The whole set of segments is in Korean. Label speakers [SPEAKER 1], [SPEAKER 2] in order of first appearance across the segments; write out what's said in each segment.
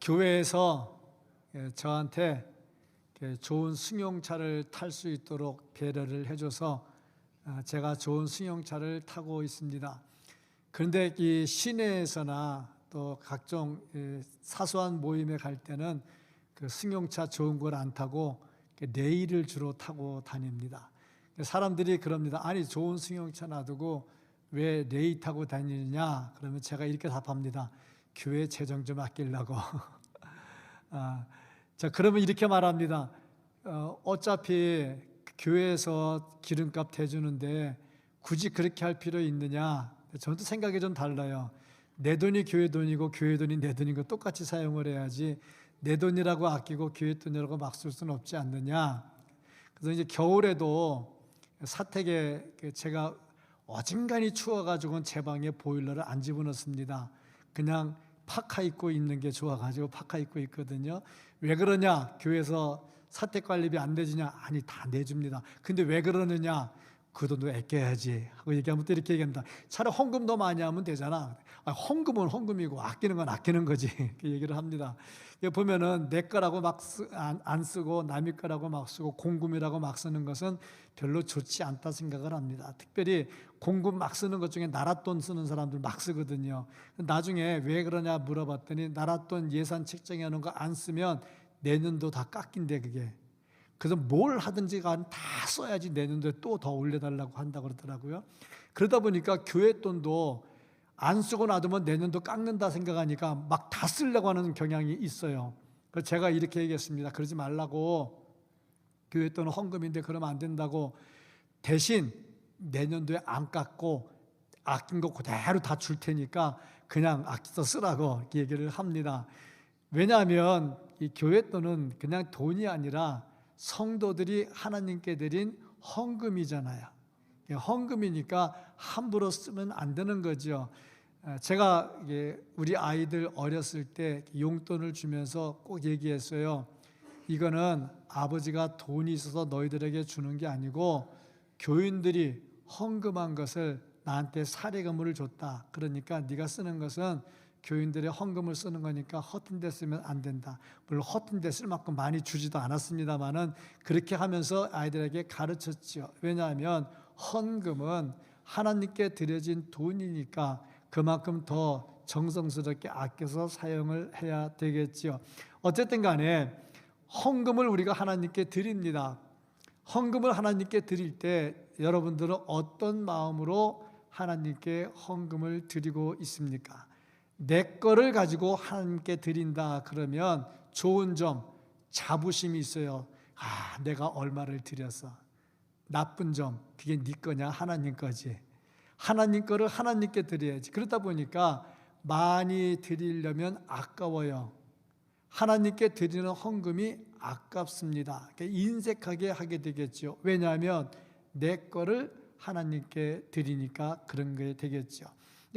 [SPEAKER 1] 교회에서 저한테 좋은 승용차를 탈 수 있도록 배려를 해줘서 제가 좋은 승용차를 타고 있습니다. 그런데 이 시내에서나 또 각종 사소한 모임에 갈 때는 그 승용차 좋은 걸 안 타고 레일을 주로 타고 다닙니다. 사람들이 그럽니다. 아니 좋은 승용차 놔두고 왜 레일 타고 다니느냐? 그러면 제가 이렇게 답합니다. 교회 재정 좀 아끼려고. 자, 그러면 이렇게 말합니다. 어차피 교회에서 기름값 대주는데 굳이 그렇게 할 필요 있느냐? 저도 생각이 좀 달라요. 내 돈이 교회 돈이고 교회 돈이 내 돈인 거 똑같이 사용을 해야지 내 돈이라고 아끼고 교회 돈이라고 막 쓸 수는 없지 않느냐? 그래서 이제 겨울에도 사택에 제가 어중간히 추워가지고는 제 방에 보일러를 안 집어넣습니다. 그냥 파카 입고 있는 게 좋아가지고 파카 입고 있거든요. 왜 그러냐? 교회에서 사택 관리비 안 내주냐? 아니 다 내줍니다. 근데 왜 그러느냐? 그 돈도 아껴야지 하고 얘기하면 또 이렇게 얘기합니다. 차라리 헌금 더 많이 하면 되잖아. 헌금은 헌금이고 아끼는 건 아끼는 거지. 그 얘기를 합니다. 보면은 내 거라고 막 안 쓰고 남의 거라고 막 쓰고 공금이라고 막 쓰는 것은 별로 좋지 않다 생각을 합니다. 특별히 공금 막 쓰는 것 중에 나라 돈 쓰는 사람들 막 쓰거든요. 나중에 왜 그러냐 물어봤더니 나라 돈 예산 책정해 놓은 거 안 쓰면 내년도 다 깎인대 그게. 그래서 뭘 하든지 간 다 써야지 내년도에 또 더 올려달라고 한다고 그러더라고요. 그러다 보니까 교회 돈도 안 쓰고 놔두면 내년도 깎는다 생각하니까 막 다 쓰려고 하는 경향이 있어요. 그래서 제가 이렇게 얘기했습니다. 그러지 말라고. 교회 돈은 헌금인데 그러면 안 된다고. 대신 내년도에 안 깎고 아낀 거 그대로 다 줄 테니까 그냥 아껴서 쓰라고 이렇게 얘기를 합니다. 왜냐하면 이 교회 돈은 그냥 돈이 아니라 성도들이 하나님께 드린 헌금이잖아요. 헌금이니까 함부로 쓰면 안 되는 거죠. 제가 우리 아이들 어렸을 때 용돈을 주면서 꼭 얘기했어요. 이거는 아버지가 돈이 있어서 너희들에게 주는 게 아니고 교인들이 헌금한 것을 나한테 사례금을 줬다. 그러니까 네가 쓰는 것은 교인들의 헌금을 쓰는 거니까 허튼 데 쓰면 안 된다. 물론 허튼 데 쓸 만큼 많이 주지도 않았습니다만은 그렇게 하면서 아이들에게 가르쳤죠. 왜냐하면 헌금은 하나님께 드려진 돈이니까 그만큼 더 정성스럽게 아껴서 사용을 해야 되겠지요. 어쨌든 간에 헌금을 우리가 하나님께 드립니다. 헌금을 하나님께 드릴 때 여러분들은 어떤 마음으로 하나님께 헌금을 드리고 있습니까? 내 거를 가지고 하나님께 드린다 그러면 좋은 점, 자부심이 있어요. 내가 얼마를 드렸어. 나쁜 점, 그게 네 거냐? 하나님 거지. 하나님 거를 하나님께 드려야지. 그러다 보니까 많이 드리려면 아까워요. 하나님께 드리는 헌금이 아깝습니다. 인색하게 하게 되겠죠. 왜냐하면 내 거를 하나님께 드리니까 그런 게 되겠죠.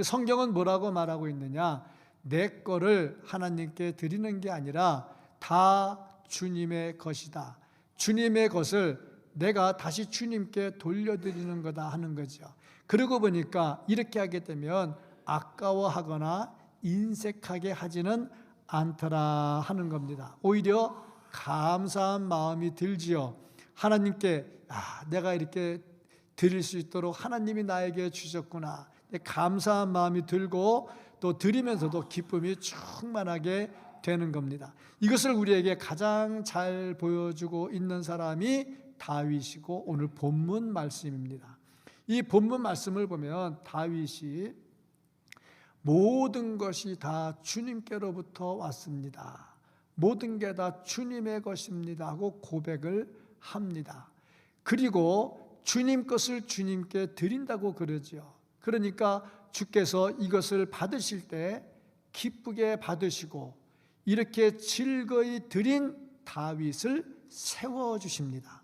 [SPEAKER 1] 성경은 뭐라고 말하고 있느냐? 내 거를 하나님께 드리는 게 아니라 다 주님의 것이다. 주님의 것을 내가 다시 주님께 돌려드리는 거다 하는 거죠. 그러고 보니까 이렇게 하게 되면 아까워하거나 인색하게 하지는 않더라 하는 겁니다. 오히려 감사한 마음이 들지요. 하나님께 내가 이렇게 드릴 수 있도록 하나님이 나에게 주셨구나. 감사한 마음이 들고 또 드리면서도 기쁨이 충만하게 되는 겁니다. 이것을 우리에게 가장 잘 보여주고 있는 사람이 다윗이고 오늘 본문 말씀입니다. 이 본문 말씀을 보면 다윗이 모든 것이 다 주님께로부터 왔습니다. 모든 게 다 주님의 것입니다 하고 고백을 합니다. 그리고 주님 것을 주님께 드린다고 그러죠. 그러니까 주께서 이것을 받으실 때 기쁘게 받으시고 이렇게 즐거이 드린 다윗을 세워주십니다.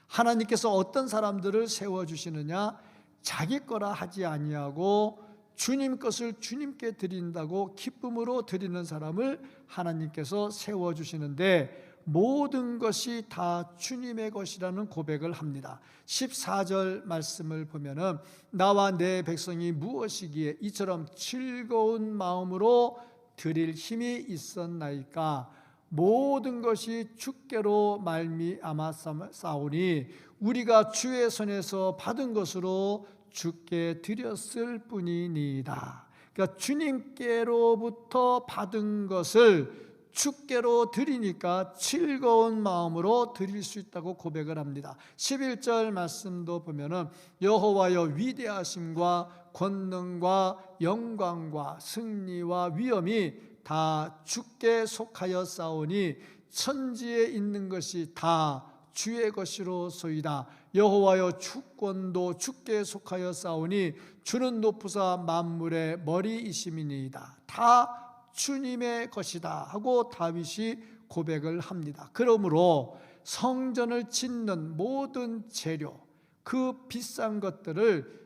[SPEAKER 1] 하나님께서 어떤 사람들을 세워주시느냐? 자기 거라 하지 아니하고 주님 것을 주님께 드린다고 기쁨으로 드리는 사람을 하나님께서 세워주시는데 모든 것이 다 주님의 것이라는 고백을 합니다. 14절 말씀을 보면은 나와 내 백성이 무엇이기에 이처럼 즐거운 마음으로 드릴 힘이 있었나이까 모든 것이 주께로 말미암아 싸우니 우리가 주의 손에서 받은 것으로 주께 드렸을 뿐이니이다. 그러니까 주님께로부터 받은 것을 주께로 드리니까 즐거운 마음으로 드릴 수 있다고 고백을 합니다. 11절 말씀도 보면은 여호와여 위대하심과 권능과 영광과 승리와 위엄이 다 주께 속하여 싸우니 천지에 있는 것이 다 주의 것이로소이다. 여호와여 주권도 주께 속하여 싸우니 주는 높으사 만물의 머리이심이니이다. 다 주님의 것이다 하고 다윗이 고백을 합니다. 그러므로 성전을 짓는 모든 재료, 그 비싼 것들을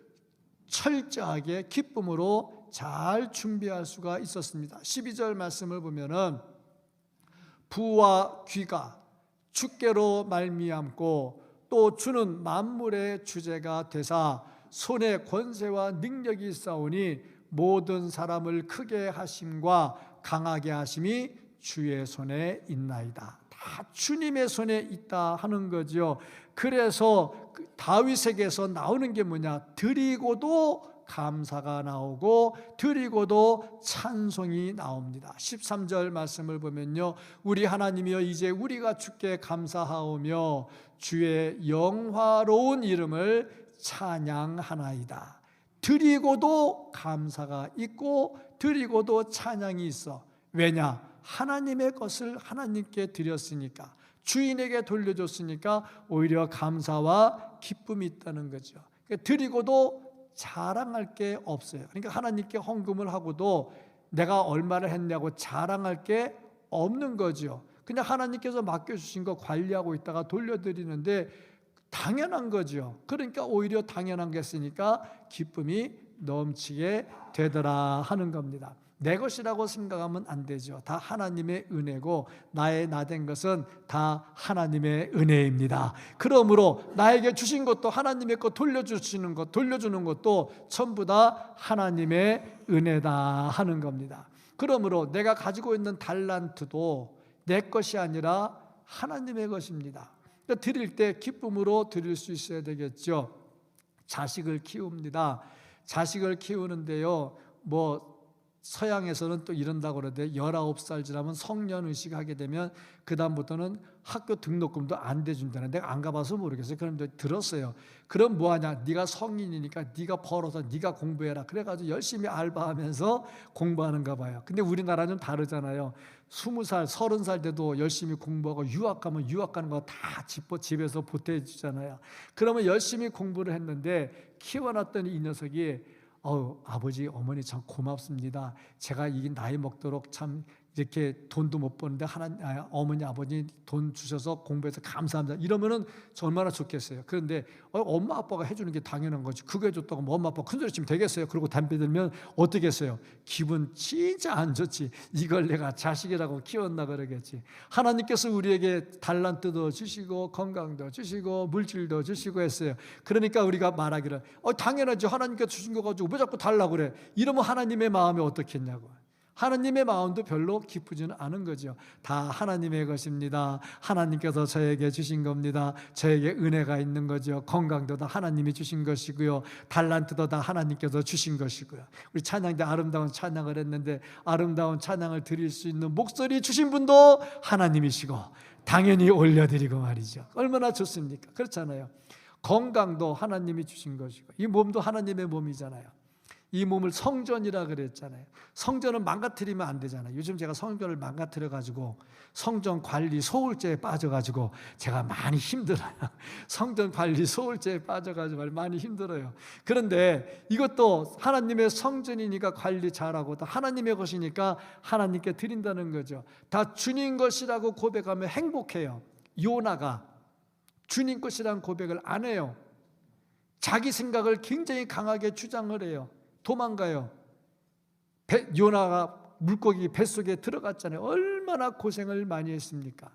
[SPEAKER 1] 철저하게 기쁨으로 잘 준비할 수가 있었습니다. 12절 말씀을 보면은 부와 귀가 주께로 말미암고 또 주는 만물의 주제가 되사 손에 권세와 능력이 있사오니 모든 사람을 크게 하심과 강하게 하심이 주의 손에 있나이다. 다 주님의 손에 있다 하는 거죠. 그래서 다윗에게서 나오는 게 뭐냐? 드리고도 감사가 나오고 드리고도 찬송이 나옵니다. 13절 말씀을 보면요, 우리 하나님이여 이제 우리가 주께 감사하오며 주의 영화로운 이름을 찬양하나이다. 드리고도 감사가 있고 드리고도 찬양이 있어. 왜냐? 하나님의 것을 하나님께 드렸으니까, 주인에게 돌려줬으니까 오히려 감사와 기쁨이 있다는 거죠. 드리고도 자랑할 게 없어요. 그러니까 하나님께 헌금을 하고도 내가 얼마를 했냐고 자랑할 게 없는 거죠. 그냥 하나님께서 맡겨주신 거 관리하고 있다가 돌려드리는데 당연한 거죠. 그러니까 오히려 당연한 게 있으니까 기쁨이 넘치게 되더라 하는 겁니다. 내 것이라고 생각하면 안 되죠. 다 하나님의 은혜고 나의 나된 것은 다 하나님의 은혜입니다. 그러므로 나에게 주신 것도 하나님의 것 돌려주시는 것, 돌려주는 것도 전부 다 하나님의 은혜다 하는 겁니다. 그러므로 내가 가지고 있는 달란트도 내 것이 아니라 하나님의 것입니다. 드릴 때 기쁨으로 드릴 수 있어야 되겠죠. 자식을 키웁니다. 자식을 키우는데요, 서양에서는 또 이런다고 그러는데 19살 지나면 성년의식 하게 되면 그 다음부터는 학교 등록금도 안 대준다는데 안 가봐서 모르겠어요. 그런데 들었어요. 그럼 뭐하냐? 네가 성인이니까 네가 벌어서 네가 공부해라. 그래가지고 열심히 알바하면서 공부하는가 봐요. 근데 우리나라는 다르잖아요. 20살, 30살 돼도 열심히 공부하고 유학 가면 유학 가는 거 다 집에서 보태주잖아요. 그러면 열심히 공부를 했는데 키워놨던 이 녀석이 아버지 어머니 참 고맙습니다. 제가 이 나이 먹도록 참 이렇게 돈도 못 버는데 어머니 아버지 돈 주셔서 공부해서 감사합니다. 이러면은 얼마나 좋겠어요. 그런데 엄마 아빠가 해주는 게 당연한 거지. 그거 해줬다고 엄마 아빠 큰소리 치면 되겠어요. 그리고 담배 들면 어떻겠어요? 기분 진짜 안 좋지. 이걸 내가 자식이라고 키웠나 그러겠지. 하나님께서 우리에게 달란트도 주시고 건강도 주시고 물질도 주시고 했어요. 그러니까 우리가 말하기를 당연하죠. 하나님께서 주신 거 가지고 왜 자꾸 달라고 그래? 이러면 하나님의 마음이 어떻겠냐고. 하나님의 마음도 별로 기쁘지는 않은 거죠. 다 하나님의 것입니다. 하나님께서 저에게 주신 겁니다. 저에게 은혜가 있는 거죠. 건강도 다 하나님이 주신 것이고요. 달란트도 다 하나님께서 주신 것이고요. 우리 찬양 때 아름다운 찬양을 했는데 아름다운 찬양을 드릴 수 있는 목소리 주신 분도 하나님이시고 당연히 올려드리고 말이죠. 얼마나 좋습니까? 그렇잖아요. 건강도 하나님이 주신 것이고 이 몸도 하나님의 몸이잖아요. 이 몸을 성전이라 그랬잖아요. 성전은 망가뜨리면 안 되잖아요. 요즘 제가 성전을 망가뜨려가지고 성전 관리 소홀죄에 빠져가지고 제가 많이 힘들어요. 성전 관리 소홀죄에 빠져가지고 많이 힘들어요. 그런데 이것도 하나님의 성전이니까 관리 잘하고 또 하나님의 것이니까 하나님께 드린다는 거죠. 다 주님 것이라고 고백하면 행복해요. 요나가 주님 것이라는 고백을 안 해요. 자기 생각을 굉장히 강하게 주장을 해요. 도망가요. 요나가 물고기 뱃속에 들어갔잖아요. 얼마나 고생을 많이 했습니까?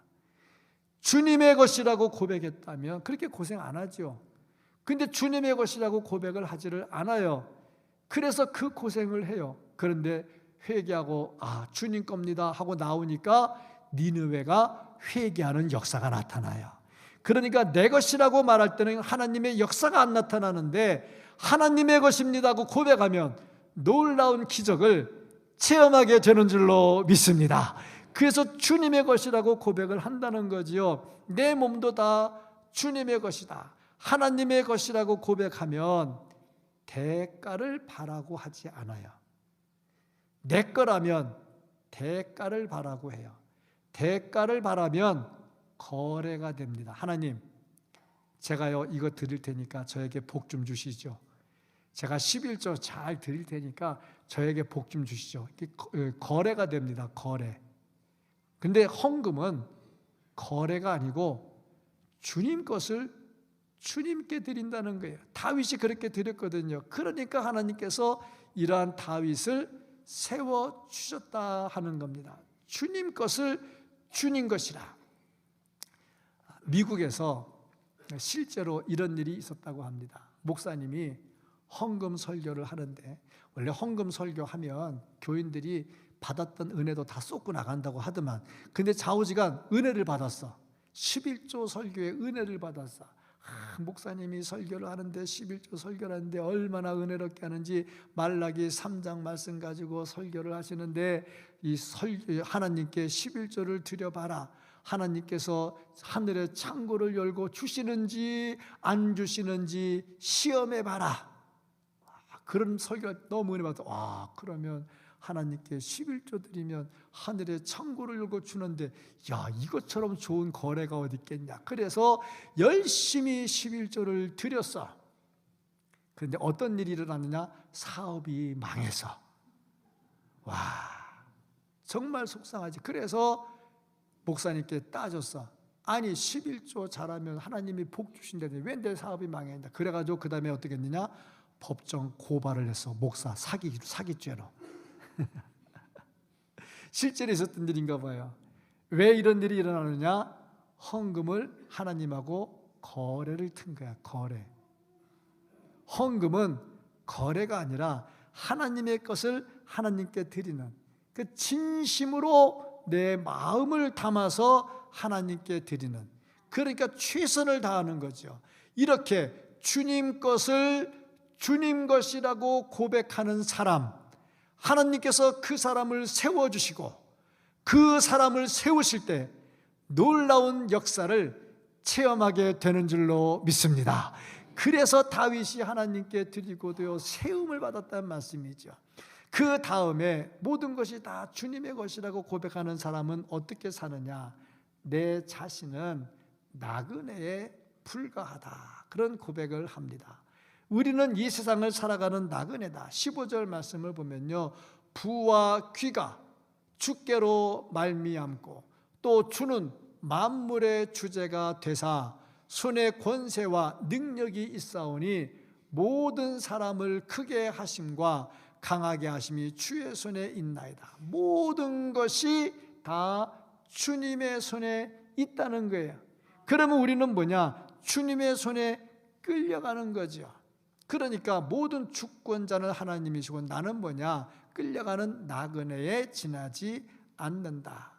[SPEAKER 1] 주님의 것이라고 고백했다면 그렇게 고생 안 하죠. 근데 주님의 것이라고 고백을 하지를 않아요. 그래서 그 고생을 해요. 그런데 회개하고 주님 겁니다 하고 나오니까 니느웨가 회개하는 역사가 나타나요. 그러니까 내 것이라고 말할 때는 하나님의 역사가 안 나타나는데 하나님의 것입니다 하고 고백하면 놀라운 기적을 체험하게 되는 줄로 믿습니다. 그래서 주님의 것이라고 고백을 한다는 거지요. 내 몸도 다 주님의 것이다, 하나님의 것이라고 고백하면 대가를 바라고 하지 않아요. 내 거라면 대가를 바라고 해요. 대가를 바라면 거래가 됩니다. 하나님, 제가요 이거 드릴 테니까 저에게 복 좀 주시죠. 제가 11조 잘 드릴 테니까 저에게 복 좀 주시죠. 거래가 됩니다. 거래. 근데 헌금은 거래가 아니고 주님 것을 주님께 드린다는 거예요. 다윗이 그렇게 드렸거든요. 그러니까 하나님께서 이러한 다윗을 세워주셨다 하는 겁니다. 주님 것을 주님 것이라. 미국에서 실제로 이런 일이 있었다고 합니다. 목사님이 헌금 설교를 하는데, 원래 헌금 설교하면 교인들이 받았던 은혜도 다 쏟고 나간다고 하더만, 근데 좌우지간 은혜를 받았어. 11조 설교에 은혜를 받았어. 목사님이 설교를 하는데 11조 설교를 하는데 얼마나 은혜롭게 하는지 말라기 3장 말씀 가지고 설교를 하시는데, 하나님께 11조를 드려봐라, 하나님께서 하늘의 창고를 열고 주시는지 안 주시는지 시험해봐라. 그런 설교가 너무 은혜 받아. 그러면 하나님께 11조 드리면 하늘의 창고를 열고 주는데, 이것처럼 좋은 거래가 어디 있겠냐. 그래서 열심히 11조를 드렸어. 그런데 어떤 일이 일어났느냐? 사업이 망해서. 정말 속상하지. 그래서 목사님께 따졌어. 아니 11조 잘하면 하나님이 복 주신다는데 왜 내 사업이 망했냐. 그래가지고 그 다음에 어떻게 했느냐? 법정 고발을 했어. 목사 사기죄로. 실제로 있었던 일인가 봐요. 왜 이런 일이 일어나느냐? 헌금을 하나님하고 거래를 튼 거야. 거래. 헌금은 거래가 아니라 하나님의 것을 하나님께 드리는, 그 진심으로 내 마음을 담아서 하나님께 드리는, 그러니까 최선을 다하는 거죠. 이렇게 주님 것을 주님 것이라고 고백하는 사람, 하나님께서 그 사람을 세워주시고 그 사람을 세우실 때 놀라운 역사를 체험하게 되는 줄로 믿습니다. 그래서 다윗이 하나님께 드리고도요 세움을 받았다는 말씀이죠. 그 다음에 모든 것이 다 주님의 것이라고 고백하는 사람은 어떻게 사느냐? 내 자신은 나그네에 불과하다, 그런 고백을 합니다. 우리는 이 세상을 살아가는 나그네다. 15절 말씀을 보면요, 부와 귀가 주께로 말미암고 또 주는 만물의 주제가 되사 손에 권세와 능력이 있사오니 모든 사람을 크게 하심과 강하게 하심이 주의 손에 있나이다. 모든 것이 다 주님의 손에 있다는 거예요. 그러면 우리는 뭐냐? 주님의 손에 끌려가는 거죠. 그러니까 모든 주권자는 하나님이시고 나는 뭐냐? 끌려가는 나그네에 지나지 않는다.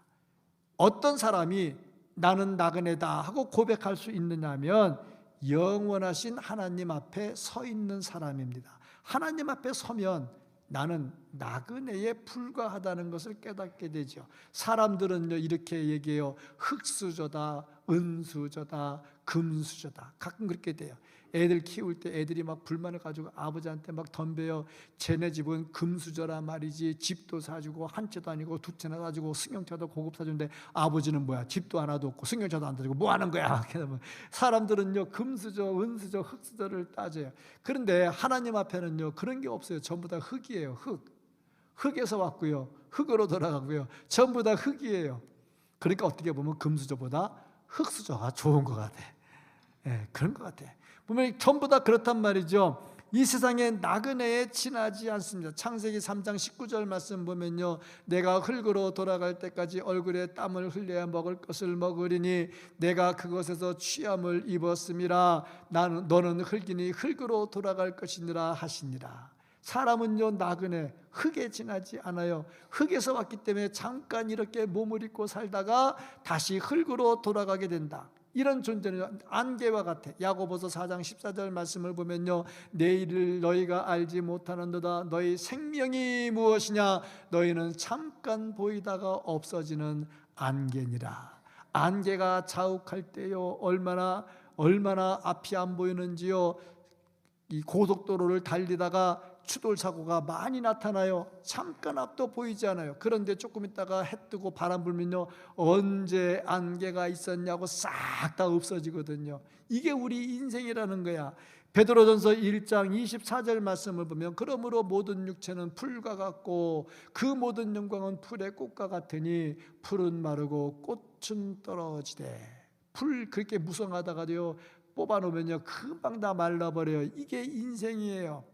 [SPEAKER 1] 어떤 사람이 나는 나그네다 하고 고백할 수 있느냐면 영원하신 하나님 앞에 서 있는 사람입니다. 하나님 앞에 서면 나는 나그네에 불과하다는 것을 깨닫게 되죠. 사람들은요 이렇게 얘기해요. 흙수저다, 은수저다, 금수저다. 가끔 그렇게 돼요. 애들 키울 때 애들이 막 불만을 가지고 아버지한테 막 덤벼요. 쟤네 집은 금수저라 말이지, 집도 사주고 한 채도 아니고 두 채나 사주고 승용차도 고급 사주는데 아버지는 뭐야, 집도 하나도 없고 승용차도 안 사주고 뭐 하는 거야. 사람들은요 금수저, 은수저, 흙수저를 따져요. 그런데 하나님 앞에는요 그런 게 없어요. 전부 다 흙이에요. 흙에서 왔고요, 흙으로 돌아가고요, 전부 다 흙이에요. 그러니까 어떻게 보면 금수저보다 흙수저가 좋은 것 같아. 그런 것 같아. 보면 전부 다 그렇단 말이죠. 이 세상에 나그네에 지나지 않습니다. 창세기 3장 19절 말씀 보면요, 내가 흙으로 돌아갈 때까지 얼굴에 땀을 흘려야 먹을 것을 먹으리니 내가 그것에서 취함을 입었음이라. 너는 흙이니 흙으로 돌아갈 것이니라 하시니라. 사람은요 나그네 흙에 지나지 않아요. 흙에서 왔기 때문에 잠깐 이렇게 몸을 입고 살다가 다시 흙으로 돌아가게 된다. 이런 존재는 안개와 같아. 야고보서 4장 14절 말씀을 보면요, 내일을 너희가 알지 못하는도다. 너희 생명이 무엇이냐? 너희는 잠깐 보이다가 없어지는 안개니라. 안개가 자욱할 때요 얼마나 앞이 안 보이는지요. 이 고속도로를 달리다가 추돌 사고가 많이 나타나요. 잠깐 앞도 보이지 않아요. 그런데 조금 있다가 해 뜨고 바람 불면요, 언제 안개가 있었냐고 싹 다 없어지거든요. 이게 우리 인생이라는 거야. 베드로전서 1장 24절 말씀을 보면, 그러므로 모든 육체는 풀과 같고 그 모든 영광은 풀의 꽃과 같으니 풀은 마르고 꽃은 떨어지되. 풀 그렇게 무성하다가도요 뽑아놓으면요 금방 다 말라버려요. 이게 인생이에요.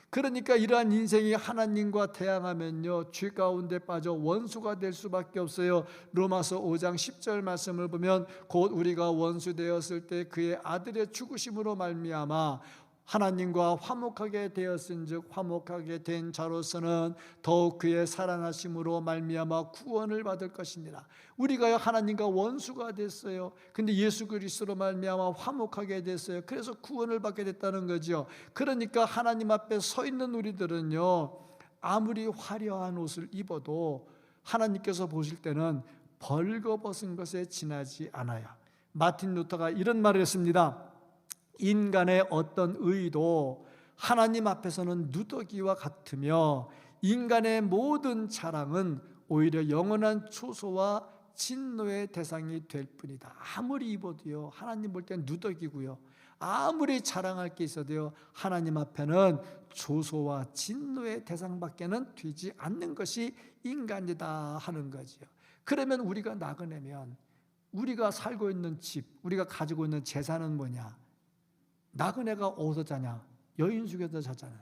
[SPEAKER 1] 그러니까 이러한 인생이 하나님과 대항하면요 죄 가운데 빠져 원수가 될 수밖에 없어요. 로마서 5장 10절 말씀을 보면, 곧 우리가 원수 되었을 때 그의 아들의 죽으심으로 말미암아 하나님과 화목하게 되었은즉 화목하게 된 자로서는 더욱 그의 살아나심으로 말미암아 구원을 받을 것이니라. 우리가 하나님과 원수가 됐어요. 근데 예수 그리스도로 말미암아 화목하게 됐어요. 그래서 구원을 받게 됐다는 거죠. 그러니까 하나님 앞에 서 있는 우리들은요 아무리 화려한 옷을 입어도 하나님께서 보실 때는 벌거벗은 것에 지나지 않아요. 마틴 루터가 이런 말을 했습니다. 인간의 어떤 의도 하나님 앞에서는 누더기와 같으며 인간의 모든 자랑은 오히려 영원한 초소와 진노의 대상이 될 뿐이다. 아무리 입어도요 하나님 볼 땐 누더기고요, 아무리 자랑할 게 있어도요 하나님 앞에는 조소와 진노의 대상밖에는 되지 않는 것이 인간이다 하는 거지요. 그러면 우리가 나그네면 우리가 살고 있는 집, 우리가 가지고 있는 재산은 뭐냐? 나그네가 어디서 자냐? 여인숙에서 자잖아요.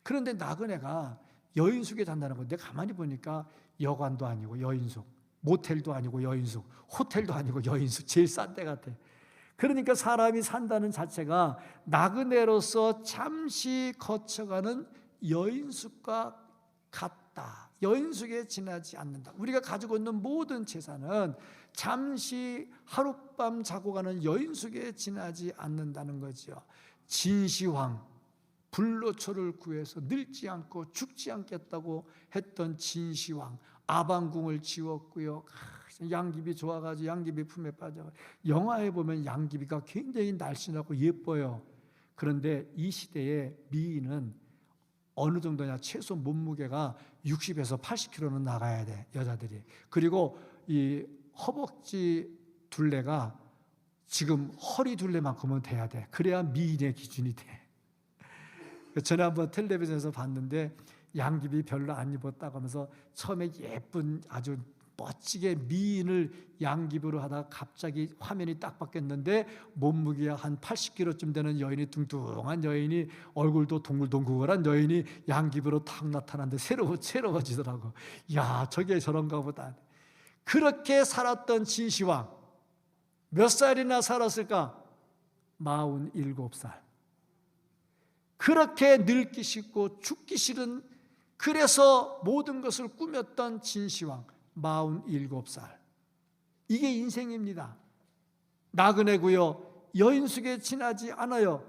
[SPEAKER 1] 그런데 나그네가 여인숙에 잔다는 건 내가 가만히 보니까 여관도 아니고 여인숙, 모텔도 아니고 여인숙, 호텔도 아니고 여인숙, 제일 싼 데 같아. 그러니까 사람이 산다는 자체가 나그네로서 잠시 거쳐가는 여인숙과 같다. 여인숙에 지나지 않는다. 우리가 가지고 있는 모든 재산은 잠시 하룻밤 자고 가는 여인숙에 지나지 않는다는 거죠. 진시황, 불로초를 구해서 늙지 않고 죽지 않겠다고 했던 진시황, 아방궁을 지었고요. 양귀비 좋아가지고 양귀비 품에 빠져. 영화에 보면 양귀비가 굉장히 날씬하고 예뻐요. 그런데 이 시대의 미인은 어느 정도냐? 최소 몸무게가 60에서 80kg는 나가야 돼, 여자들이. 그리고 이 허벅지 둘레가 지금 허리 둘레만큼은 돼야 돼. 그래야 미인의 기준이 돼. 전에 한번 텔레비전에서 봤는데 양귀비 별로 안 입었다고 하면서 처음에 예쁜 아주 멋지게 미인을 양귀비로 하다가 갑자기 화면이 딱 바뀌었는데 몸무게가 한 80kg쯤 되는 여인이, 뚱뚱한 여인이, 얼굴도 동글동글한 여인이 양귀비로 탁 나타났는데 새로워지더라고. 야, 저게 저런가 보다. 그렇게 살았던 진시황 몇 살이나 살았을까? 47살. 그렇게 늙기 싫고 죽기 싫은, 그래서 모든 것을 꾸몄던 진시황 47살. 이게 인생입니다. 나그네고요, 여인숙에 지나지 않아요.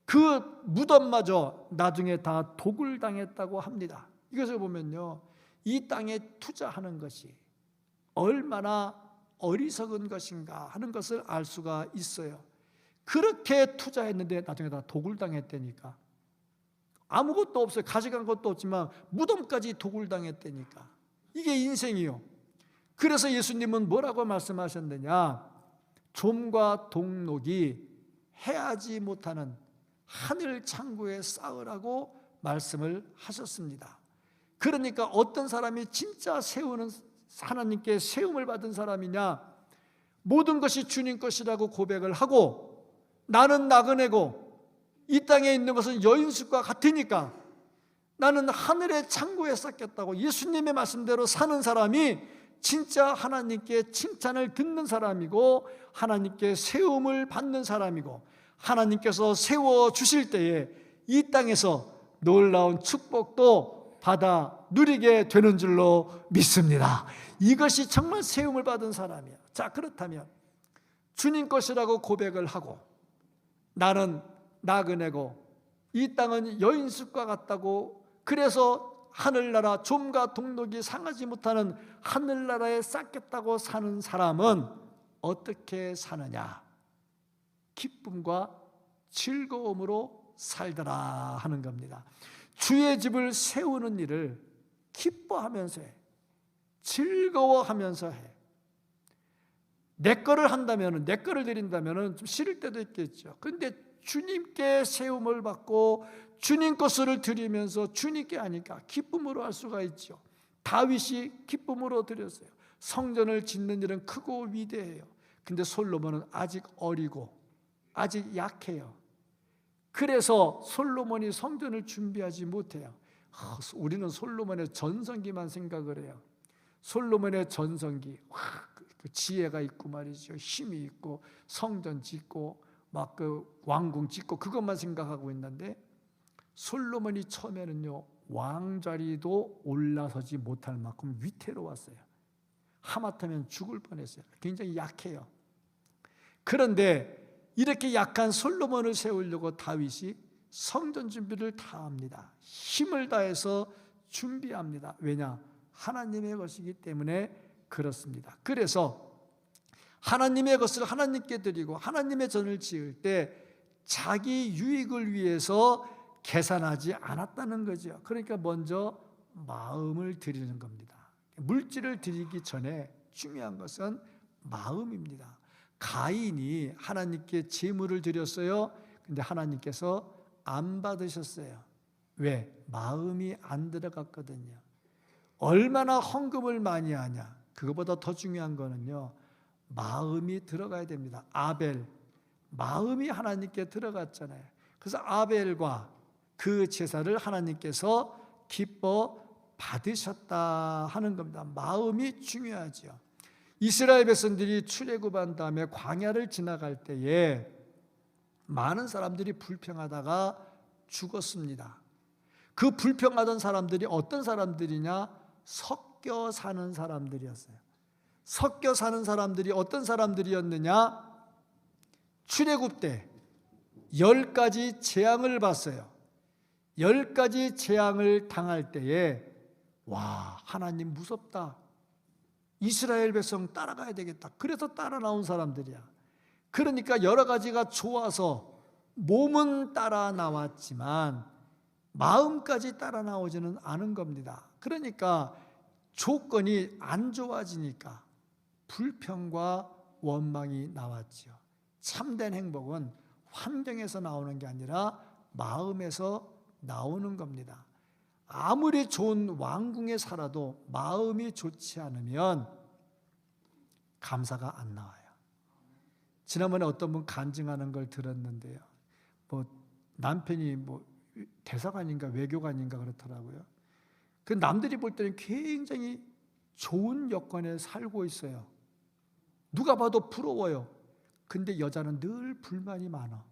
[SPEAKER 1] 그 무덤마저 나중에 다 독을 당했다고 합니다. 이것을 보면요, 이 땅에 투자하는 것이 얼마나 어리석은 것인가 하는 것을 알 수가 있어요. 그렇게 투자했는데 나중에 다 독을 당했다니까. 아무것도 없어요. 가져간 것도 없지만 무덤까지 독을 당했다니까. 이게 인생이요. 그래서 예수님은 뭐라고 말씀하셨느냐? 좀과 동록이 해하지 못하는 하늘 창고에 쌓으라고 말씀을 하셨습니다. 그러니까 어떤 사람이 진짜 하나님께 세움을 받은 사람이냐? 모든 것이 주님 것이라고 고백을 하고, 나는 나그네고 이 땅에 있는 것은 여인숙과 같으니까 나는 하늘의 창고에 쌓겠다고 예수님의 말씀대로 사는 사람이 진짜 하나님께 칭찬을 듣는 사람이고, 하나님께 세움을 받는 사람이고, 하나님께서 세워주실 때에 이 땅에서 놀라운 축복도 받아 누리게 되는 줄로 믿습니다. 이것이 정말 세움을 받은 사람이야. 자, 그렇다면 주님 것이라고 고백을 하고 나는 나그네고 이 땅은 여인숙과 같다고, 그래서 하늘나라 좀과 동록이 상하지 못하는 하늘나라에 쌓겠다고 사는 사람은 어떻게 사느냐? 기쁨과 즐거움으로 살더라 하는 겁니다. 주의 집을 세우는 일을 기뻐하면서 해. 즐거워하면서 해. 내 거를 한다면, 내 거를 드린다면 좀 싫을 때도 있겠죠. 그런데 주님께 세움을 받고 주님 것을 드리면서 주님께 하니까 기쁨으로 할 수가 있죠. 다윗이 기쁨으로 드렸어요. 성전을 짓는 일은 크고 위대해요. 근데 솔로몬은 아직 어리고 아직 약해요. 그래서 솔로몬이 성전을 준비하지 못해요. 우리는 솔로몬의 전성기만 생각을 해요. 솔로몬의 전성기, 그 지혜가 있고 말이죠. 힘이 있고 성전 짓고 막 그 왕궁 짓고 그것만 생각하고 있는데, 솔로몬이 처음에는요 왕자리도 올라서지 못할 만큼 위태로웠어요. 하마터면 죽을 뻔했어요. 굉장히 약해요. 그런데 이렇게 약한 솔로몬을 세우려고 다윗이 성전 준비를 다 합니다. 힘을 다해서 준비합니다. 왜냐? 하나님의 것이기 때문에 그렇습니다. 그래서 하나님의 것을 하나님께 드리고 하나님의 전을 지을 때 자기 유익을 위해서 계산하지 않았다는 거죠. 그러니까 먼저 마음을 드리는 겁니다. 물질을 드리기 전에 중요한 것은 마음입니다. 가인이 하나님께 제물을 드렸어요. 근데 하나님께서 안 받으셨어요. 왜? 마음이 안 들어갔거든요. 얼마나 헌금을 많이 하냐, 그것보다 더 중요한 거는요 마음이 들어가야 됩니다. 아벨, 마음이 하나님께 들어갔잖아요. 그래서 아벨과 그 제사를 하나님께서 기뻐 받으셨다 하는 겁니다. 마음이 중요하죠. 이스라엘 백성들이 출애굽한 다음에 광야를 지나갈 때에 많은 사람들이 불평하다가 죽었습니다. 그 불평하던 사람들이 어떤 사람들이냐? 섞여 사는 사람들이었어요. 섞여 사는 사람들이 어떤 사람들이었느냐? 출애굽 때 10가지 재앙을 봤어요. 10가지 재앙을 당할 때에 와, 하나님 무섭다. 이스라엘 백성 따라가야 되겠다. 그래서 따라 나온 사람들이야. 그러니까 여러 가지가 좋아서 몸은 따라 나왔지만 마음까지 따라 나오지는 않은 겁니다. 그러니까 조건이 안 좋아지니까 불평과 원망이 나왔죠. 참된 행복은 환경에서 나오는 게 아니라 마음에서 나오는 겁니다. 아무리 좋은 왕궁에 살아도 마음이 좋지 않으면 감사가 안 나와요. 지난번에 어떤 분 간증하는 걸 들었는데요. 남편이 대사관인가 외교관인가 그렇더라고요. 그 남들이 볼 때는 굉장히 좋은 여건에 살고 있어요. 누가 봐도 부러워요. 근데 여자는 늘 불만이 많아.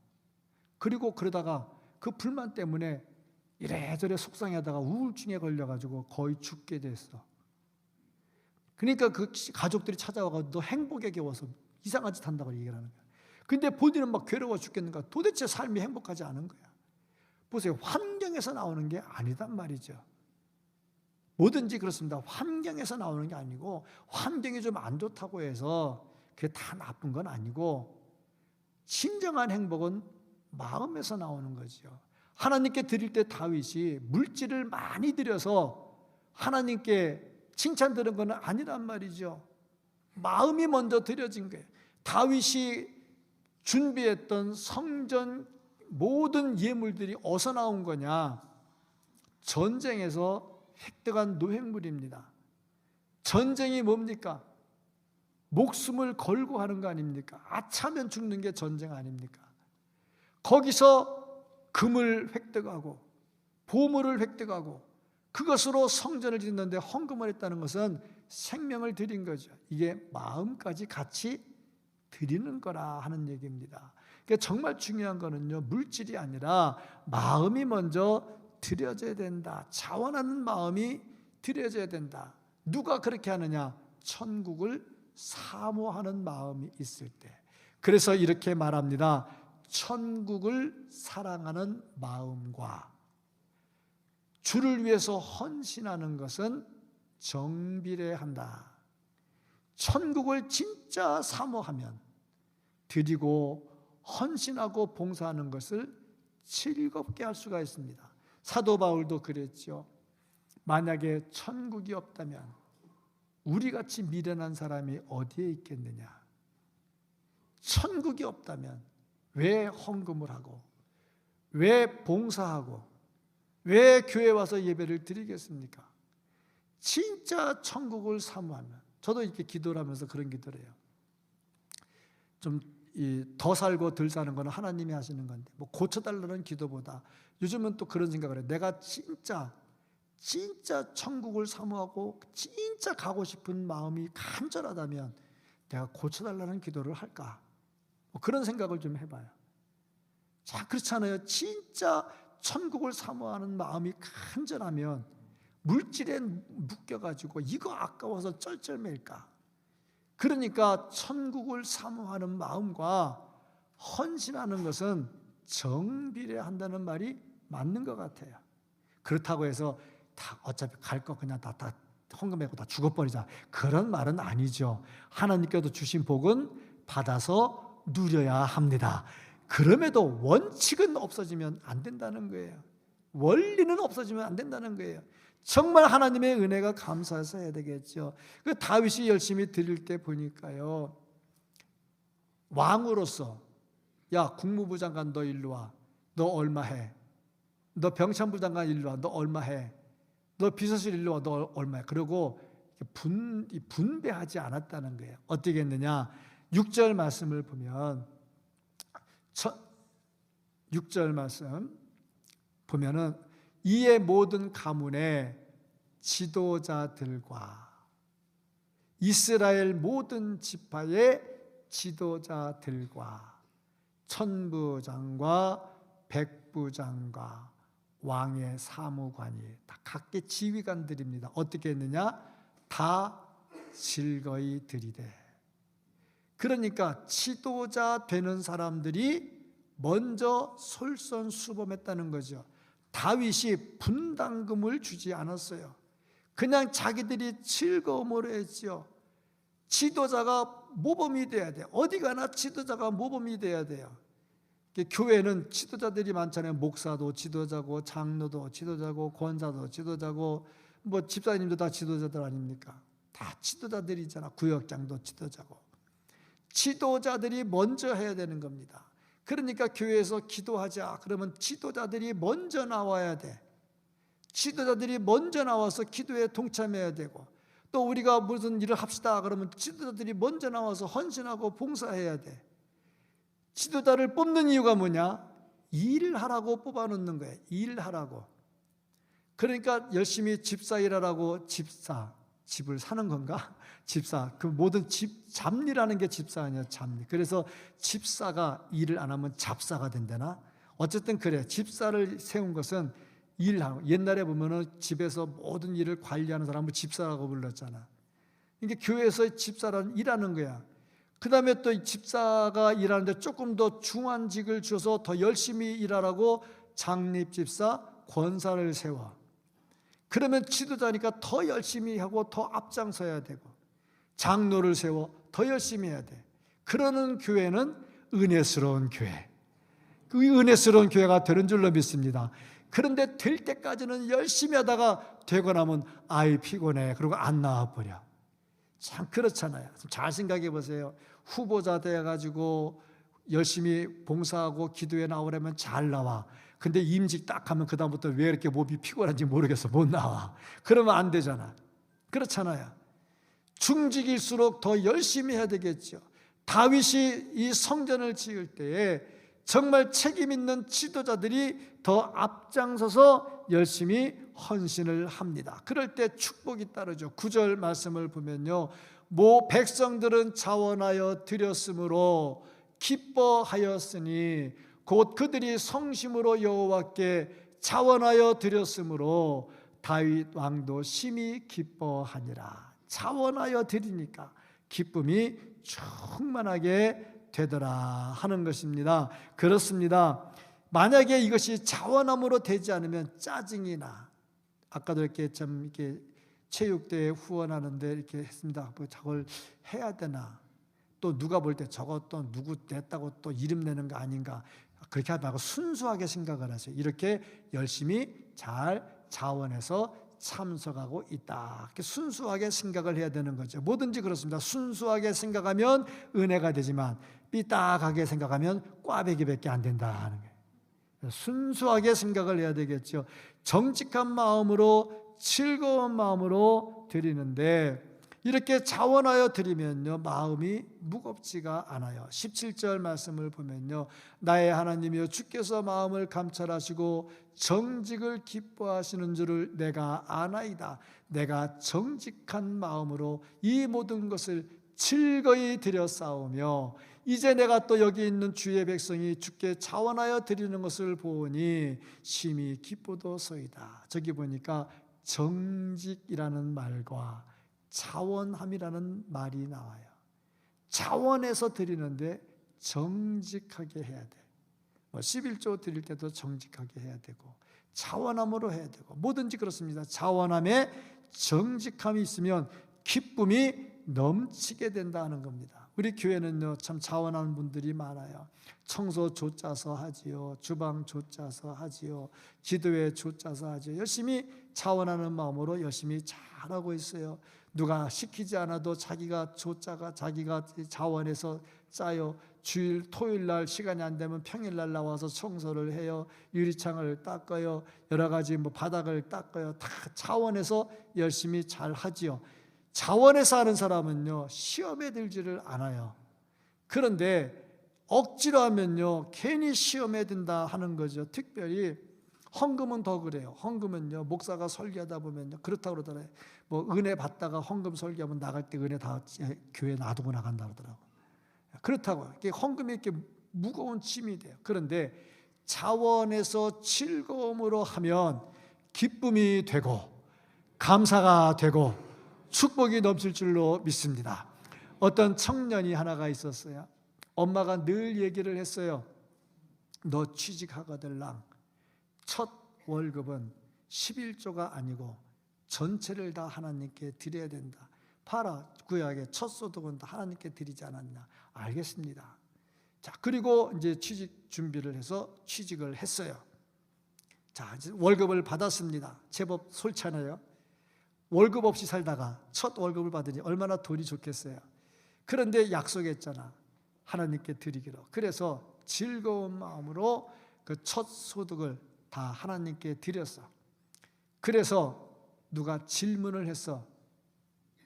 [SPEAKER 1] 그리고 그러다가 그 불만 때문에 이래저래 속상해하다가 우울증에 걸려가지고 거의 죽게 됐어. 그러니까 그 가족들이 찾아와서 너 행복에 겨워서 이상한 짓 한다고 얘기를 하는 거야. 근데 본인은 막 괴로워 죽겠는가. 도대체 삶이 행복하지 않은 거야. 보세요. 환경에서 나오는 게 아니단 말이죠. 뭐든지 그렇습니다. 환경에서 나오는 게 아니고, 환경이 좀 안 좋다고 해서 그게 다 나쁜 건 아니고, 진정한 행복은 마음에서 나오는 거죠. 하나님께 드릴 때 다윗이 물질을 많이 드려서 하나님께 칭찬 들은 건 아니란 말이죠. 마음이 먼저 드려진 거예요. 다윗이 준비했던 성전 모든 예물들이 어디서 나온 거냐? 전쟁에서 획득한 노획물입니다. 전쟁이 뭡니까? 목숨을 걸고 하는 거 아닙니까? 아차면 죽는 게 전쟁 아닙니까? 거기서 금을 획득하고 보물을 획득하고 그것으로 성전을 짓는데 헌금을 했다는 것은 생명을 드린 거죠. 이게 마음까지 같이 드리는 거라 하는 얘기입니다. 그러니까 정말 중요한 거는요, 물질이 아니라 마음이 먼저 드려져야 된다. 자원하는 마음이 드려져야 된다. 누가 그렇게 하느냐? 천국을 사모하는 마음이 있을 때. 그래서 이렇게 말합니다. 천국을 사랑하는 마음과 주를 위해서 헌신하는 것은 정비례한다. 천국을 진짜 사모하면 드리고 헌신하고 봉사하는 것을 즐겁게 할 수가 있습니다. 사도 바울도 그랬죠. 만약에 천국이 없다면 우리같이 미련한 사람이 어디에 있겠느냐. 천국이 없다면 왜 헌금을 하고 왜 봉사하고 왜 교회 와서 예배를 드리겠습니까? 진짜 천국을 사모하면, 저도 이렇게 기도를 하면서 그런 기도를 해요. 좀 더 살고 덜 사는 건 하나님이 하시는 건데, 뭐 고쳐달라는 기도보다 요즘은 또 그런 생각을 해요. 내가 진짜 천국을 사모하고 진짜 가고 싶은 마음이 간절하다면 내가 고쳐달라는 기도를 할까? 뭐 그런 생각을 좀 해봐요. 자, 그렇잖아요. 진짜 천국을 사모하는 마음이 간절하면 물질에 묶여가지고 이거 아까워서 쩔쩔맬까? 그러니까 천국을 사모하는 마음과 헌신하는 것은 정비례한다는 말이 맞는 것 같아요. 그렇다고 해서 다 어차피 갈 거 그냥 다 헌금하고 다 죽어버리자, 그런 말은 아니죠. 하나님께서 주신 복은 받아서 누려야 합니다. 그럼에도 원칙은 없어지면 안 된다는 거예요. 원리는 없어지면 안 된다는 거예요. 정말 하나님의 은혜가 감사해서 해야 되겠죠. 그 다윗이 열심히 드릴 때 보니까요, 왕으로서 야, 국무부 장관 너 일로 와, 너 얼마 해? 너 병참부 장관 일로 와, 너 얼마 해? 너 비서실 일로 와, 너 얼마 해? 그리고 분배하지 않았다는 거예요. 어떻게 했느냐? 6절 말씀을 보면 6절 말씀 보면은 이에 모든 가문의 지도자들과 이스라엘 모든 지파의 지도자들과 천부장과 백부장과 왕의 사무관이 다 각기 지휘관들입니다. 어떻게 했느냐? 다 즐거이 드리되. 그러니까 지도자 되는 사람들이 먼저 솔선수범했다는 거죠. 다윗이 분담금을 주지 않았어요. 그냥 자기들이 즐거움으로 했죠. 지도자가 모범이 돼야 돼요. 어디 가나 지도자가 모범이 돼야 돼요. 교회는 지도자들이 많잖아요. 목사도 지도자고, 장로도 지도자고, 권사도 지도자고, 뭐 집사님도 다 지도자들 아닙니까? 다 지도자들이잖아. 구역장도 지도자고. 지도자들이 먼저 해야 되는 겁니다. 그러니까 교회에서 기도하자 그러면 지도자들이 먼저 나와야 돼. 지도자들이 먼저 나와서 기도에 동참해야 되고, 또 우리가 무슨 일을 합시다 그러면 지도자들이 먼저 나와서 헌신하고 봉사해야 돼. 지도자를 뽑는 이유가 뭐냐? 일을 하라고 뽑아놓는 거예요. 일하라고. 그러니까 열심히 집사 일하라고. 집을 사는 건가? 집사, 그 모든 잡일하는 게 집사 아니야, 잡일. 그래서 집사가 일을 안 하면 잡사가 된다나? 어쨌든 그래. 집사를 세운 것은 일하고, 옛날에 보면은 집에서 모든 일을 관리하는 사람을 집사라고 불렀잖아. 이게 교회에서 집사라는 일하는 거야. 그 다음에 또 집사가 일하는데 조금 더 중한직을 줘서 더 열심히 일하라고 장립집사, 권사를 세워. 그러면 지도자니까 더 열심히 하고 더 앞장서야 되고, 장로를 세워 더 열심히 해야 돼. 그러는 교회는 은혜스러운 교회. 그 은혜스러운 교회가 되는 줄로 믿습니다. 그런데 될 때까지는 열심히 하다가 되고 나면 아이 피곤해. 그리고 안 나와버려. 참 그렇잖아요. 잘 생각해 보세요. 후보자 돼가지고 열심히 봉사하고 기도에 나오려면 잘 나와. 근데 임직 딱 하면 그 다음부터 왜 이렇게 몸이 피곤한지 모르겠어. 못 나와. 그러면 안 되잖아. 그렇잖아요. 중직일수록 더 열심히 해야 되겠죠. 다윗이 이 성전을 지을 때에 정말 책임 있는 지도자들이 더 앞장서서 열심히 헌신을 합니다. 그럴 때 축복이 따르죠. 9절 말씀을 보면요, 모 백성들은 자원하여 드렸으므로 기뻐하였으니 곧 그들이 성심으로 여호와께 자원하여 드렸으므로 다윗 왕도 심히 기뻐하니라. 자원하여 드리니까 기쁨이 충만하게 되더라 하는 것입니다. 그렇습니다. 만약에 이것이 자원함으로 되지 않으면 짜증이 나. 아까도 이렇게 좀 이렇게 체육대회 후원하는데 이렇게 했습니다. 뭐 저걸 해야 되나? 또 누가 볼 때 저거 또 누구 냈다고 또 이름 내는 거 아닌가? 그렇게 하지 말고 순수하게 생각을 하세요. 이렇게 열심히 잘 자원해서 참석하고 있다. 이렇게 순수하게 생각을 해야 되는 거죠. 뭐든지 그렇습니다. 순수하게 생각하면 은혜가 되지만 삐딱하게 생각하면 꽈배기밖에 안 된다 하는 거예요. 순수하게 생각을 해야 되겠죠. 정직한 마음으로 즐거운 마음으로 드리는데 이렇게 자원하여 드리면요 마음이 무겁지가 않아요. 17절 말씀을 보면요 나의 하나님이여 주께서 마음을 감찰하시고 정직을 기뻐하시는 줄을 내가 아나이다. 내가 정직한 마음으로 이 모든 것을 즐거이 드렸사오며 이제 내가 또 여기 있는 주의 백성이 주께 자원하여 드리는 것을 보니 심히 기쁘도소이다. 저기 보니까 정직이라는 말과 자원함이라는 말이 나와요. 자원해서 드리는데 정직하게 해야 돼. 11조 드릴 때도 정직하게 해야 되고 자원함으로 해야 되고 뭐든지 그렇습니다. 자원함에 정직함이 있으면 기쁨이 넘치게 된다는 겁니다. 우리 교회는요 참 자원하는 분들이 많아요. 청소 조짜서 하지요, 주방 조짜서 하지요, 기도회 조짜서 하지요. 열심히 자원하는 마음으로 열심히 잘하고 있어요. 누가 시키지 않아도 자기가 자원해서 짜요. 주일 토요일 날 시간이 안 되면 평일 날 나와서 청소를 해요. 유리창을 닦아요. 여러 가지 바닥을 닦아요. 다 자원해서 열심히 잘 하지요. 자원해서 하는 사람은요 시험에 들지를 않아요. 그런데 억지로 하면요 괜히 시험에 든다 하는 거죠. 특별히 헌금은 더 그래요. 헌금은요 목사가 설교하다 보면요 그렇다고 그러더라고요. 은혜 받다가 헌금 설교하면 나갈 때 은혜 다 교회 놔두고 나간다 그러더라고요. 그렇다고 헌금이 이렇게 무거운 짐이 돼요. 그런데 자원해서 즐거움으로 하면 기쁨이 되고 감사가 되고 축복이 넘칠 줄로 믿습니다. 어떤 청년이 하나가 있었어요. 엄마가 늘 얘기를 했어요. 너 취직하거들랑 첫 월급은 11조가 아니고 전체를 다 하나님께 드려야 된다. 봐라 구약의 첫 소득은 다 하나님께 드리지 않았나. 알겠습니다. 자 그리고 이제 취직 준비를 해서 취직을 했어요. 자 이제 월급을 받았습니다. 제법 솔찬해요. 월급 없이 살다가 첫 월급을 받으니 얼마나 돈이 좋겠어요. 그런데 약속했잖아. 하나님께 드리기로. 그래서 즐거운 마음으로 그 첫 소득을 다 하나님께 드렸어. 그래서 누가 질문을 했어.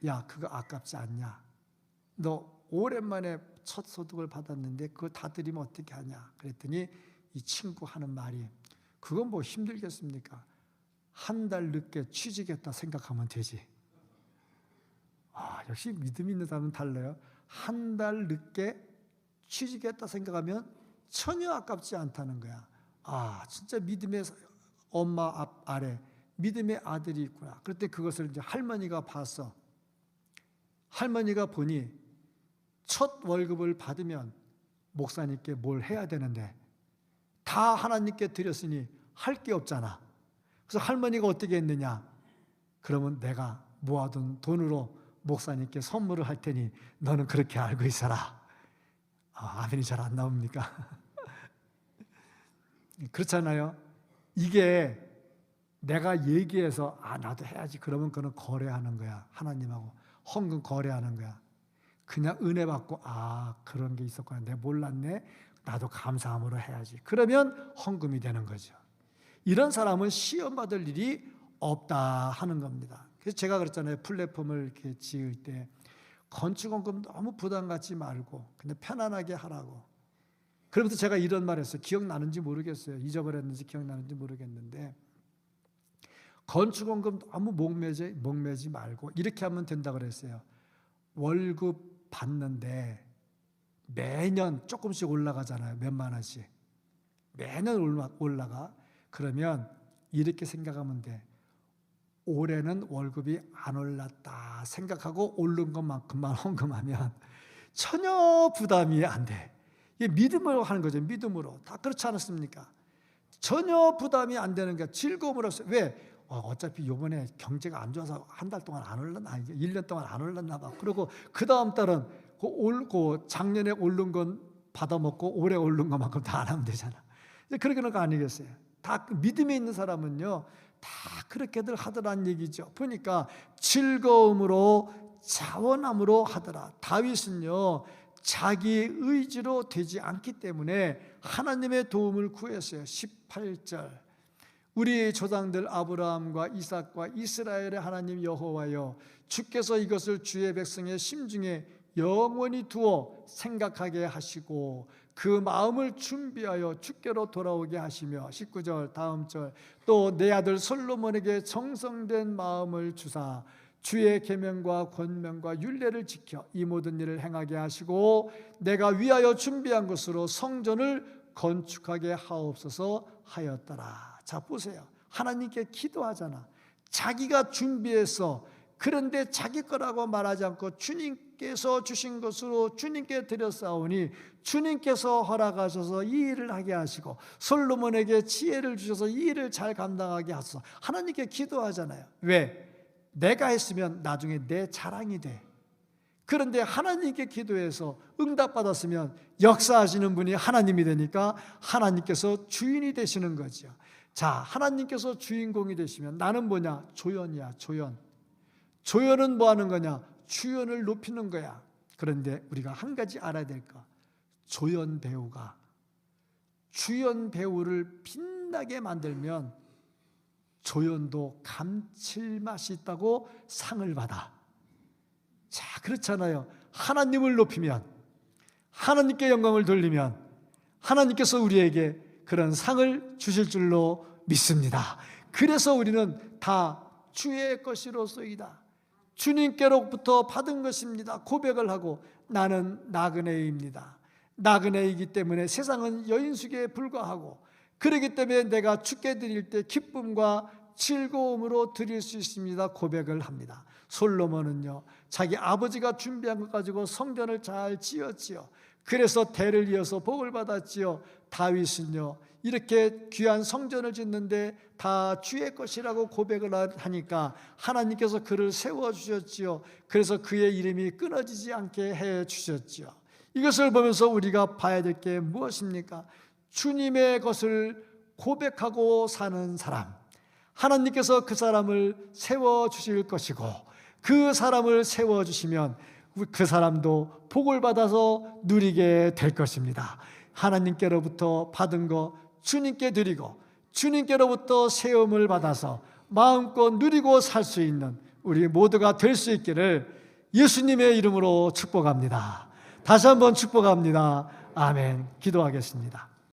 [SPEAKER 1] 야 그거 아깝지 않냐? 너 오랜만에 첫 소득을 받았는데 그거 다 드리면 어떻게 하냐? 그랬더니 이 친구 하는 말이 그건 뭐 힘들겠습니까? 한 달 늦게 취직했다 생각하면 되지. 역시 믿음 있는 사람은 달라요. 한 달 늦게 취직했다 생각하면 전혀 아깝지 않다는 거야. 진짜 믿음의 엄마 아래 믿음의 아들이 있구나. 그때 그것을 이제 할머니가 봤어. 할머니가 보니 첫 월급을 받으면 목사님께 뭘 해야 되는데 다 하나님께 드렸으니 할 게 없잖아. 그래서 할머니가 어떻게 했느냐? 그러면 내가 모아둔 돈으로 목사님께 선물을 할 테니 너는 그렇게 알고 있어라. 아멘이 잘 안 나옵니까? 그렇잖아요. 이게 내가 얘기해서 나도 해야지 그러면 그는 거래하는 거야. 하나님하고 헌금 거래하는 거야. 그냥 은혜 받고 그런 게 있었구나. 내가 몰랐네. 나도 감사함으로 해야지. 그러면 헌금이 되는 거죠. 이런 사람은 시험 받을 일이 없다 하는 겁니다. 그래서 제가 그랬잖아요. 플랫폼을 이렇게 지을 때 건축원금 너무 부담 갖지 말고 그냥 편안하게 하라고. 그러면서 제가 이런 말 했어요. 기억나는지 모르겠어요. 잊어버렸는지 기억나는지 모르겠는데 건축원금 너무 목매지 말고 이렇게 하면 된다고 그랬어요. 월급 받는데 매년 조금씩 올라가잖아요. 몇만 원씩. 매년 올라가. 그러면 이렇게 생각하면 돼. 올해는 월급이 안 올랐다 생각하고 오른 것만큼만 헌금하면 전혀 부담이 안 돼. 이게 믿음으로 하는 거죠. 믿음으로. 다 그렇지 않았습니까? 전혀 부담이 안 되는 게 즐거움으로. 왜? 어차피 이번에 경제가 안 좋아서 한 달 동안 안 올랐나, 1년 동안 안 올랐나 봐. 그리고 그 다음 달은 그 작년에 오른 건 받아먹고 올해 오른 것만큼 다 안 하면 되잖아. 그렇게는 거 아니겠어요? 다 믿음에 있는 사람은요, 다 그렇게들 하더란 얘기죠. 보니까 즐거움으로 자원함으로 하더라. 다윗은요, 자기 의지로 되지 않기 때문에 하나님의 도움을 구했어요. 18절. 우리 조상들 아브라함과 이삭과 이스라엘의 하나님 여호와여, 주께서 이것을 주의 백성의 심중에 영원히 두어 생각하게 하시고 그 마음을 준비하여 주께로 돌아오게 하시며, 19절 다음 절, 또 내 아들 솔로몬에게 정성된 마음을 주사 주의 계명과 권명과 율례를 지켜 이 모든 일을 행하게 하시고 내가 위하여 준비한 것으로 성전을 건축하게 하옵소서 하였더라. 자, 보세요. 하나님께 기도하잖아. 자기가 준비해서, 그런데 자기 거라고 말하지 않고 주님께서 주신 것으로 주님께 드렸사오니 주님께서 허락하셔서 이 일을 하게 하시고 솔로몬에게 지혜를 주셔서 이 일을 잘 감당하게 하소서. 하나님께 기도하잖아요. 왜? 내가 했으면 나중에 내 자랑이 돼. 그런데 하나님께 기도해서 응답받았으면 역사하시는 분이 하나님이 되니까 하나님께서 주인이 되시는 거죠. 자, 하나님께서 주인공이 되시면 나는 뭐냐? 조연이야, 조연. 조연은 뭐 하는 거냐? 주연을 높이는 거야. 그런데 우리가 한 가지 알아야 될 거, 조연 배우가 주연 배우를 빛나게 만들면 조연도 감칠맛이 있다고 상을 받아. 자, 그렇잖아요. 하나님을 높이면, 하나님께 영광을 돌리면 하나님께서 우리에게 그런 상을 주실 줄로 믿습니다. 그래서 우리는 다 주의 것이로소이다, 주님께로부터 받은 것입니다 고백을 하고, 나는 나그네입니다. 나그네이기 때문에 세상은 여인숙에 불과하고, 그렇기 때문에 내가 주께 드릴 때 기쁨과 즐거움으로 드릴 수 있습니다 고백을 합니다. 솔로몬은요, 자기 아버지가 준비한 것 가지고 성전을 잘 지었지요. 그래서 대를 이어서 복을 받았지요. 다윗은요, 이렇게 귀한 성전을 짓는데 다 주의 것이라고 고백을 하니까 하나님께서 그를 세워주셨지요. 그래서 그의 이름이 끊어지지 않게 해주셨지요. 이것을 보면서 우리가 봐야 될 게 무엇입니까? 주님의 것을 고백하고 사는 사람, 하나님께서 그 사람을 세워주실 것이고, 그 사람을 세워주시면 그 사람도 복을 받아서 누리게 될 것입니다. 하나님께로부터 받은 거 주님께 드리고 주님께로부터 세움을 받아서 마음껏 누리고 살 수 있는 우리 모두가 될 수 있기를 예수님의 이름으로 축복합니다. 다시 한번 축복합니다. 아멘. 기도하겠습니다.